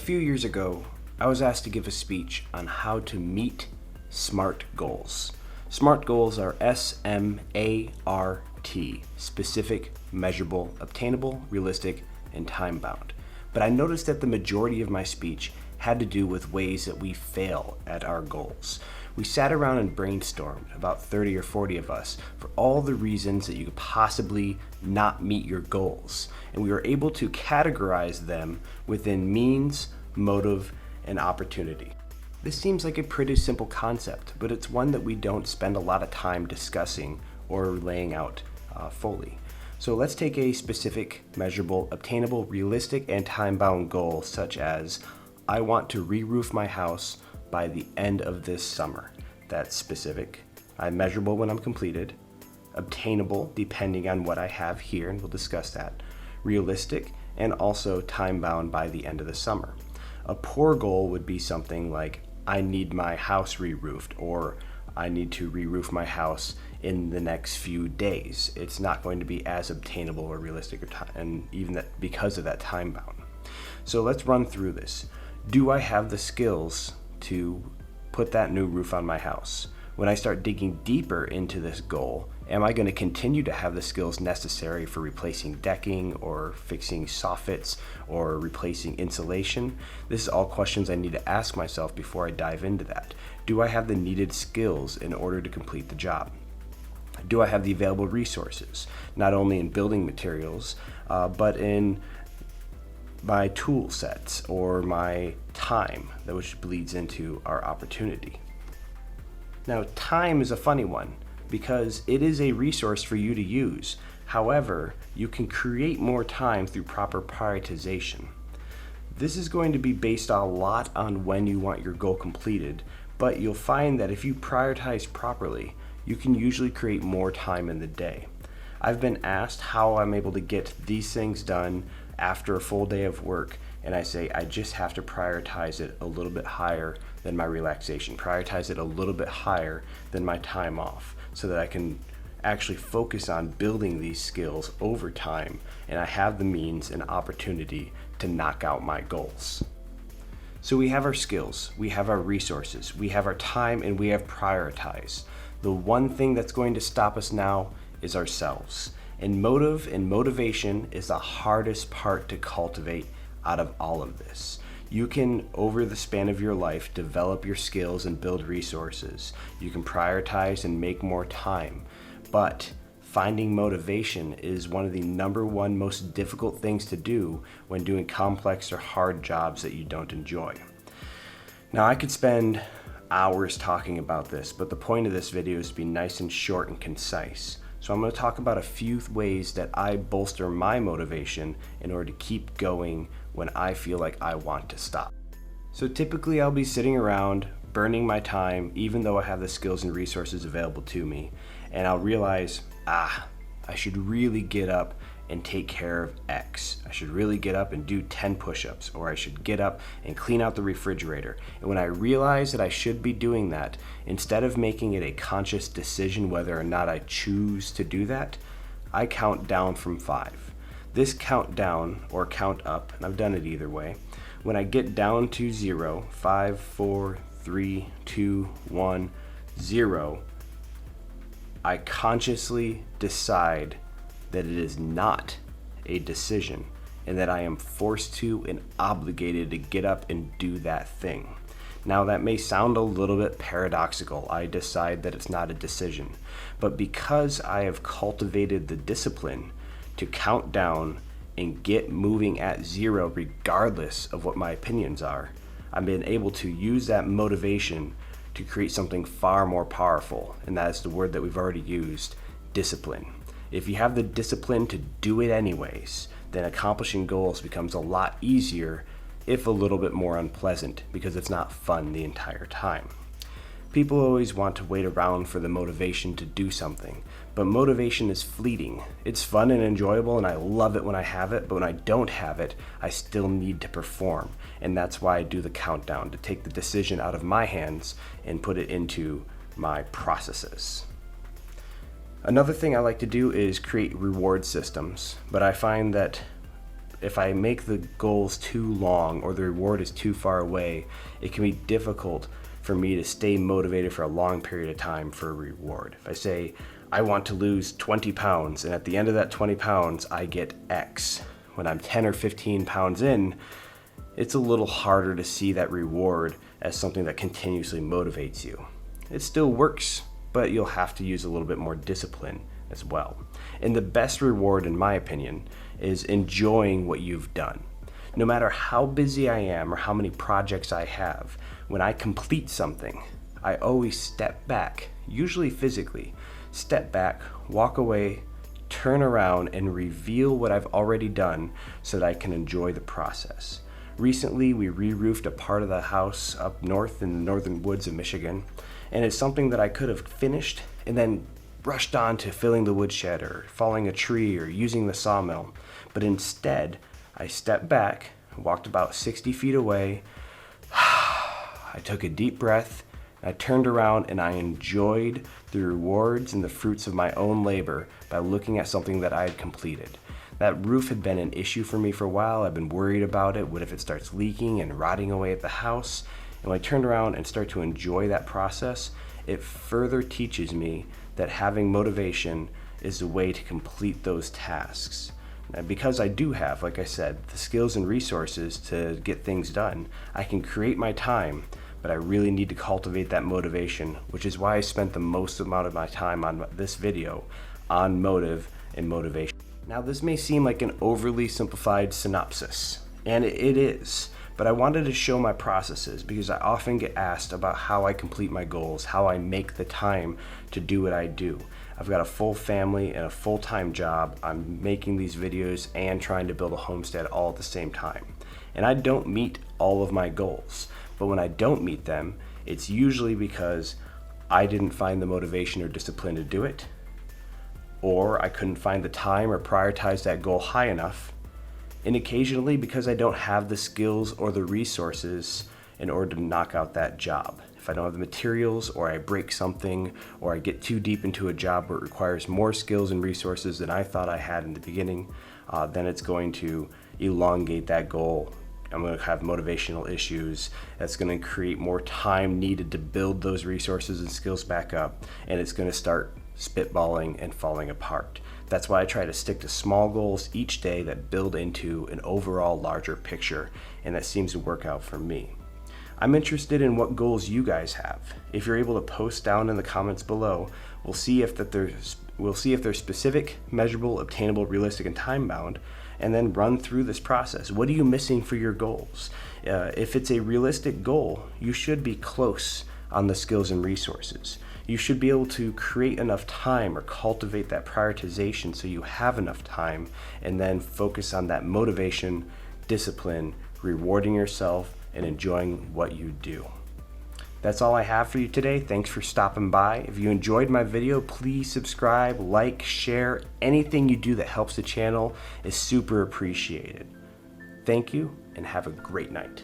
few years ago, I was asked to give a speech on how to meet SMART goals. SMART goals are S-M-A-R-T, specific, measurable, obtainable, realistic, and time-bound. But I noticed that the majority of my speech had to do with ways that we fail at our goals. We sat around and brainstormed, about 30 or 40 of us, for all the reasons that you could possibly not meet your goals. And we were able to categorize them within means, motive, and opportunity. This seems like a pretty simple concept, but it's one that we don't spend a lot of time discussing or laying out fully. So let's take a specific, measurable, obtainable, realistic, and time-bound goal, such as, I want to re-roof my house by the end of this summer. That's specific. I'm measurable when I'm completed. Obtainable, depending on what I have here, and we'll discuss that. Realistic, and also time-bound by the end of the summer. A poor goal would be something like, I need my house re-roofed, or I need to re-roof my house in the next few days. It's not going to be as obtainable or realistic, and even that because of that time-bound. So let's run through this. Do I have the skills to put that new roof on my house? When I start digging deeper into this goal, am I going to continue to have the skills necessary for replacing decking or fixing soffits or replacing insulation? This is all questions I need to ask myself before I dive into that. Do I have the needed skills in order to complete the job? Do I have the available resources, not only in building materials, but in my tool sets or my time, which bleeds into our opportunity. Now, time is a funny one because it is a resource for you to use. However, you can create more time through proper prioritization. This is going to be based a lot on when you want your goal completed, but you'll find that if you prioritize properly, you can usually create more time in the day. I've been asked how I'm able to get these things done after a full day of work, and I say I just have to prioritize it a little bit higher than my relaxation, prioritize it a little bit higher than my time off, so that I can actually focus on building these skills over time, and I have the means and opportunity to knock out my goals. So we have our skills, we have our resources, we have our time, and we have prioritized. The one thing that's going to stop us now is ourselves. And motive and motivation is the hardest part to cultivate out of all of this. You can, over the span of your life, develop your skills and build resources. You can prioritize and make more time. But finding motivation is one of the number one most difficult things to do when doing complex or hard jobs that you don't enjoy. Now, I could spend hours talking about this, but the point of this video is to be nice and short and concise. So I'm going to talk about a few ways that I bolster my motivation in order to keep going when I feel like I want to stop. So typically I'll be sitting around burning my time even though I have the skills and resources available to me, and I'll realize, I should really get up and take care of X. I should really get up and do 10 push-ups, or I should get up and clean out the refrigerator. And when I realize that I should be doing that, instead of making it a conscious decision whether or not I choose to do that, I count down from 5. This countdown or count up, and I've done it either way, when I get down to 0, 5, 4, 3, 2, 1, 0, I consciously decide that it is not a decision and that I am forced to and obligated to get up and do that thing. Now, that may sound a little bit paradoxical. I decide that it's not a decision, but because I have cultivated the discipline to count down and get moving at 0 regardless of what my opinions are, I've been able to use that motivation to create something far more powerful, and that is the word that we've already used, discipline. If you have the discipline to do it anyways, then accomplishing goals becomes a lot easier, if a little bit more unpleasant, because it's not fun the entire time. People always want to wait around for the motivation to do something, but motivation is fleeting. It's fun and enjoyable, and I love it when I have it, but when I don't have it, I still need to perform. And that's why I do the countdown, to take the decision out of my hands and put it into my processes. Another thing I like to do is create reward systems, but I find that if I make the goals too long or the reward is too far away, it can be difficult for me to stay motivated for a long period of time for a reward. If I say, I want to lose 20 pounds, and at the end of that 20 pounds, I get X. When I'm 10 or 15 pounds in, it's a little harder to see that reward as something that continuously motivates you. It still works, but you'll have to use a little bit more discipline as well. And the best reward, in my opinion, is enjoying what you've done. No matter how busy I am or how many projects I have, when I complete something, I always step back, usually physically, step back, walk away, turn around, and reveal what I've already done so that I can enjoy the process. Recently, we re-roofed a part of the house up north in the northern woods of Michigan, and it's something that I could have finished and then rushed on to filling the woodshed or falling a tree or using the sawmill. But instead, I stepped back, walked about 60 feet away, I took a deep breath, I turned around and I enjoyed the rewards and the fruits of my own labor by looking at something that I had completed. That roof had been an issue for me for a while. I've been worried about it. What if it starts leaking and rotting away at the house? And when I turned around and start to enjoy that process, it further teaches me that having motivation is the way to complete those tasks. And because I do have, like I said, the skills and resources to get things done, I can create my time, but I really need to cultivate that motivation, which is why I spent the most amount of my time on this video on motive and motivation. Now, this may seem like an overly simplified synopsis, and it is, but I wanted to show my processes because I often get asked about how I complete my goals, how I make the time to do what I do. I've got a full family and a full-time job. I'm making these videos and trying to build a homestead all at the same time. And I don't meet all of my goals, but when I don't meet them, it's usually because I didn't find the motivation or discipline to do it, or I couldn't find the time or prioritize that goal high enough, and occasionally because I don't have the skills or the resources in order to knock out that job. If I don't have the materials, or I break something, or I get too deep into a job where it requires more skills and resources than I thought I had in the beginning, then it's going to elongate that goal. I'm going to have motivational issues. That's going to create more time needed to build those resources and skills back up, and it's going to start spitballing and falling apart. That's why I try to stick to small goals each day that build into an overall larger picture, and that seems to work out for me. I'm interested in what goals you guys have. If you're able to post down in the comments below, we'll see if they're specific, measurable, obtainable, realistic, and time-bound, and then run through this process. What are you missing for your goals? If it's a realistic goal, you should be close on the skills and resources. You should be able to create enough time or cultivate that prioritization so you have enough time, and then focus on that motivation, discipline, rewarding yourself, and enjoying what you do. That's all I have for you today. Thanks for stopping by. If you enjoyed my video, please subscribe, like, share. Anything you do that helps the channel is super appreciated. Thank you, and have a great night.